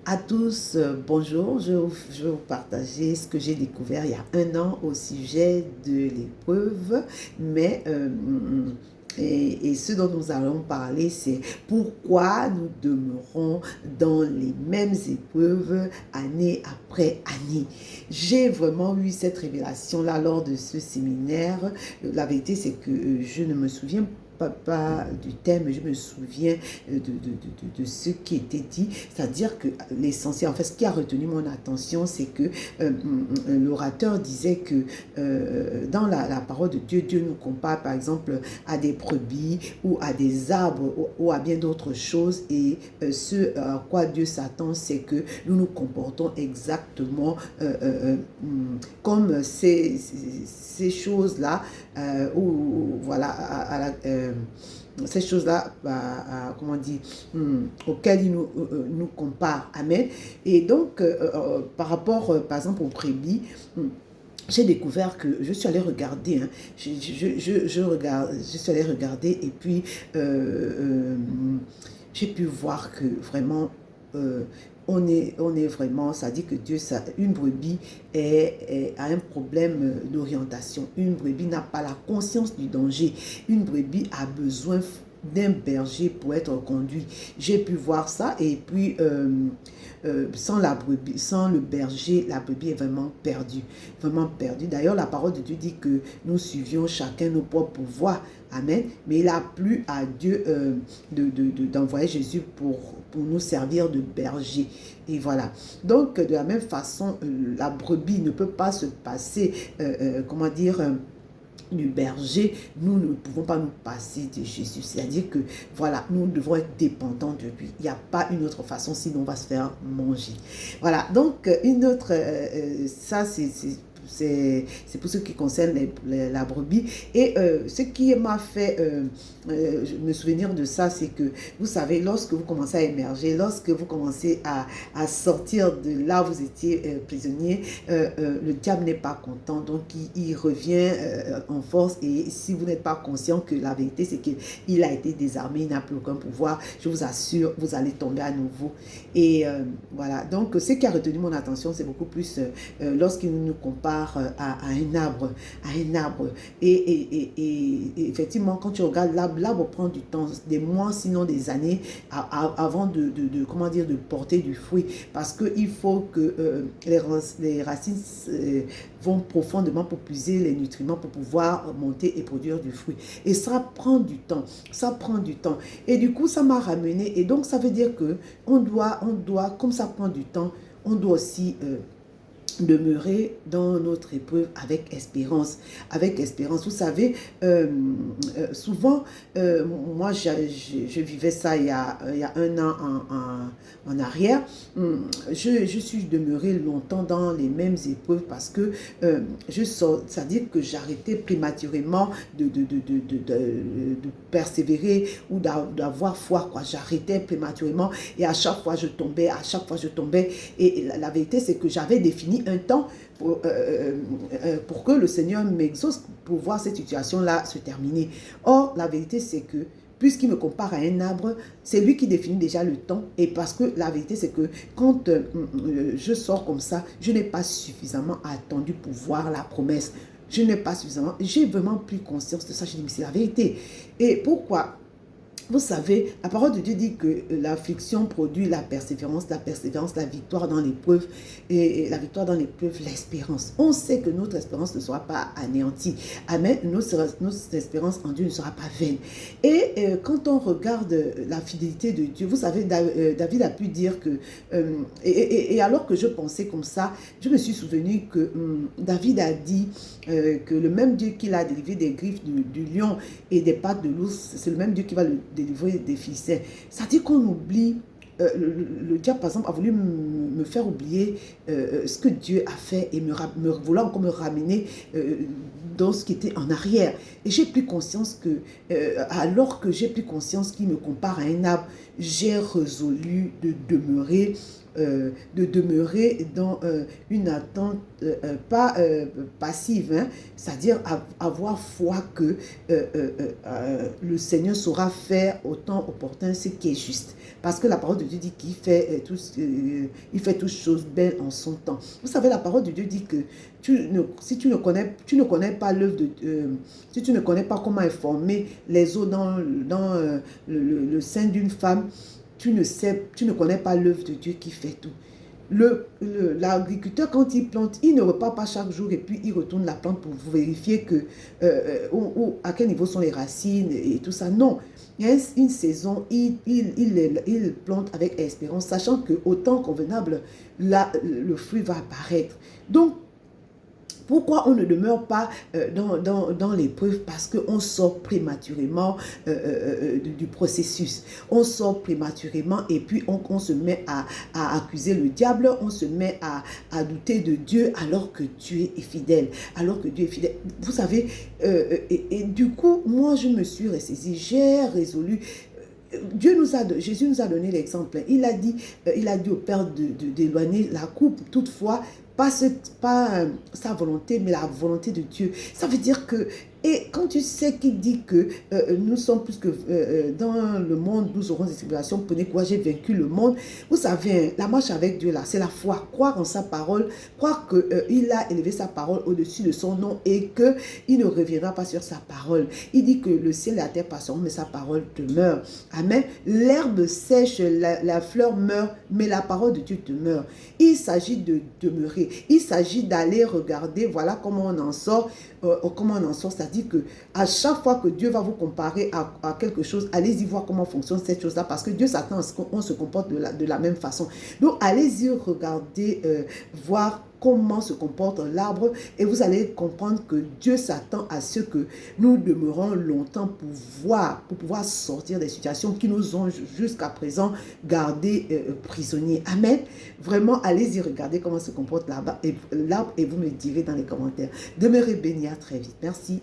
À tous, bonjour. Je vais vous partager ce que j'ai découvert il y a un an au sujet de l'épreuve. Mais ce dont nous allons parler, c'est pourquoi nous demeurons dans les mêmes épreuves année après année. J'ai vraiment eu cette révélation-là lors de ce séminaire. La vérité, c'est que je ne me souviens pas du thème, je me souviens de ce qui était dit, c'est-à-dire que l'essentiel, en fait, ce qui a retenu mon attention, c'est que l'orateur disait que dans la parole de Dieu, Dieu nous compare par exemple à des brebis ou à des arbres ou à bien d'autres choses, et ce à quoi Dieu s'attend, c'est que nous nous comportons exactement comme ces choses-là, ou voilà, ces choses-là, comment on dit, auxquelles il nous compare. Amen. Et donc, par rapport, par exemple, au brebis, j'ai découvert que je suis allée regarder, hein, je suis allée regarder, et puis j'ai pu voir que vraiment on est vraiment, ça dit que Dieu, une brebis a un problème d'orientation. Une brebis n'a pas la conscience du danger. Une brebis a besoin d'un berger pour être conduit. J'ai pu voir ça, et puis sans la brebis, sans le berger, la brebis est vraiment perdue. Vraiment perdue. D'ailleurs, la parole de Dieu dit que nous suivions chacun nos propres voies. Amen. Mais il a plu à Dieu d'envoyer Jésus pour nous servir de berger. Et voilà. Donc, de la même façon, la brebis ne peut pas se passer, comment dire, du berger. Nous ne pouvons pas nous passer de Jésus. C'est-à-dire que, voilà, nous devons être dépendants de lui. Il n'y a pas une autre façon, sinon on va se faire manger. Voilà. Donc, une autre, ça, c'est pour ce qui concerne la brebis. Et ce qui m'a fait me souvenir de ça, c'est que, vous savez, lorsque vous commencez à émerger, lorsque vous commencez à sortir de là où vous étiez prisonnier, le diable n'est pas content, donc il revient en force. Et si vous n'êtes pas conscient que la vérité, c'est qu'il a été désarmé, il n'a plus aucun pouvoir, je vous assure, vous allez tomber à nouveau. Et voilà, donc ce qui a retenu mon attention, c'est beaucoup plus lorsqu'il nous compare à un arbre, et effectivement, quand tu regardes l'arbre prend du temps, des mois, sinon des années, avant comment dire, de porter du fruit, parce qu'il faut que les racines vont profondément pour puiser les nutriments pour pouvoir monter et produire du fruit. Et ça prend du temps, Et du coup, ça m'a ramené, et donc ça veut dire que on doit, comme ça prend du temps, on doit aussi demeurer dans notre épreuve avec espérance. Vous savez, souvent, moi, je vivais ça il y a un an en arrière. Je suis demeurée longtemps dans les mêmes épreuves parce que c'est-à-dire que j'arrêtais prématurément de persévérer ou d'avoir foi, quoi. J'arrêtais prématurément, et à chaque fois je tombais, et la vérité, c'est que j'avais défini un temps pour que le Seigneur m'exauce, pour voir cette situation-là se terminer. Or, la vérité, c'est que puisqu'il me compare à un arbre, c'est lui qui définit déjà le temps. Et parce que la vérité, c'est que quand je sors comme ça, je n'ai pas suffisamment attendu pour voir la promesse. J'ai vraiment pris conscience de ça. Je dis, mais c'est la vérité. Et pourquoi? Vous savez, la parole de Dieu dit que l'affliction produit la persévérance, la victoire dans l'épreuve, et la victoire dans l'épreuve, l'espérance. On sait que notre espérance ne sera pas anéantie. Amen. Notre espérance en Dieu ne sera pas vaine. Et quand on regarde la fidélité de Dieu, vous savez, David a pu dire que, et alors que je pensais comme ça, je me suis souvenu que David a dit que le même Dieu qui l'a délivré des griffes du lion et des pattes de l'ours, c'est le même Dieu qui va le délivrer des Philistins. Ça dit qu'on oublie, le diable par exemple a voulu me faire oublier ce que Dieu a fait, et vouloir encore me ramener dans ce qui était en arrière. Et j'ai pris conscience que, alors que j'ai pris conscience qu'il me compare à un arbre, j'ai résolu de demeurer de demeurer dans une attente pas passive, hein, c'est-à-dire avoir foi que le Seigneur saura faire au temps opportun ce qui est juste. Parce que la parole de Dieu dit qu'il fait, il fait toutes choses belles en son temps. Vous savez, la parole de Dieu dit que si tu ne connais pas l'œuvre de si tu ne connais pas comment est formé les os dans le sein d'une femme, tu ne connais pas l'œuvre de Dieu qui fait tout. L'agriculteur, quand il plante, il ne repart pas chaque jour et puis il retourne la plante pour vérifier que, à quel niveau sont les racines et tout ça. Non, il y a une saison, il plante avec espérance, sachant qu'au temps convenable, le fruit va apparaître. Donc, pourquoi on ne demeure pas dans l'épreuve? Parce qu'on sort prématurément du processus. On sort prématurément et puis on se met à accuser le diable, on se met à douter de Dieu alors que Dieu est fidèle. Alors que Dieu est fidèle. Vous savez, et du coup, moi je me suis ressaisie, j'ai résolu. Jésus nous a donné l'exemple. Il a dit au Père d'éloigner la coupe. Toutefois, pas sa volonté, mais la volonté de Dieu. Ça veut dire que, et quand tu sais qu'il dit que nous sommes plus que dans le monde, nous aurons des tribulations, prenez quoi, j'ai vaincu le monde. Vous savez, la marche avec Dieu là, c'est la foi, croire en sa parole, croire qu'il a élevé sa parole au-dessus de son nom et qu'il ne reviendra pas sur sa parole. Il dit que le ciel et la terre passeront, mais sa parole demeure. Amen. L'herbe sèche, la fleur meurt, mais la parole de Dieu demeure. Il s'agit de demeurer. Il s'agit d'aller regarder, voilà comment on en sort, c'est-à-dire que à chaque fois que Dieu va vous comparer à quelque chose, allez-y voir comment fonctionne cette chose-là, parce que Dieu s'attend à ce qu'on se comporte de la même façon. Donc, allez-y regarder, voir comment se comporte l'arbre et vous allez comprendre que Dieu s'attend à ce que nous demeurons longtemps pour pouvoir sortir des situations qui nous ont jusqu'à présent gardés prisonniers. Amen. Vraiment, allez-y regarder comment se comporte l'arbre et vous me direz dans les commentaires. Demeurez bénis, à très vite. Merci.